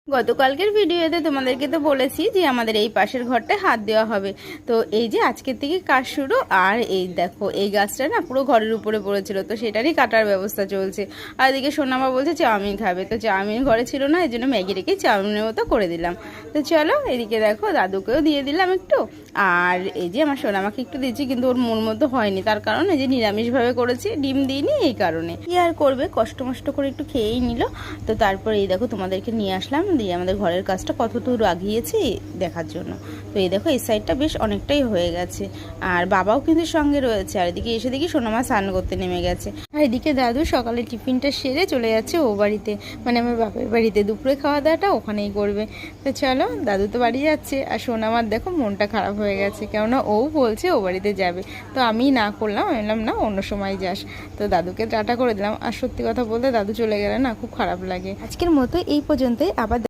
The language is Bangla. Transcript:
গতকালকের ভিডিওতে তোমাদেরকে তো বলেছি যে আমাদের এই পাশের ঘরটায় হাত দেওয়া হবে। তো এই যে আজকের থেকে কাজ শুরু। আর এই দেখো এই গাছটা না পুরো ঘরের উপরে পড়েছিল, তো সেটারই কাটার ব্যবস্থা চলছে। আর এদিকে সোনামা বলছে চাউমিন খাবে, তো চাউমিন ঘরে ছিল না, এই জন্য ম্যাগি রেখে চাউমিনের মতো করে দিলাম। তো চলো এদিকে দেখো দাদুকেও দিয়ে দিলাম একটু। আর এই যে আমার সোনামাকে একটু দিয়েছি, কিন্তু ওর মন মতো হয়নি, তার কারণ এই যে নিরামিষভাবে করেছি, ডিম দিইনি, এই কারণে। কি আর করবে, কষ্ট মষ্ট করে একটু খেয়েই নিল। তো তারপর এই দেখো তোমাদেরকে নিয়ে আসলাম দিয়ে আমাদের ঘরের কাজটা কত দূর আগিয়েছি দেখার জন্য। তো এই দেখো এই সাইডটা বেশ অনেকটাই হয়ে গেছে, আর বাবাও কিন্তু সঙ্গে রয়েছে। আর এদিকে এসে দেখি সোনামা স্নান করতে নেমে গেছে। আর এদিকে দাদু সকালে টিফিনটা সেরে চলে যাচ্ছে ও বাড়িতে, মানে আমার বাপের বাড়িতে। দুপুরে খাওয়া দাওয়াটা ওখানেই করবে। তো চলো দাদু তো বাড়ি যাচ্ছে, আর সোনামার দেখো মনটা খারাপ হয়ে গেছে, কেননা ও বলছে ও বাড়িতে যাবে। তো আমি না করলাম, আমি বললাম না অন্য সময় যাস। তো দাদুকে টাটা করে দিলাম। আর সত্যি কথা বলতে দাদু চলে গেলে না খুব খারাপ লাগে। আজকের মতো এই পর্যন্তই, আবার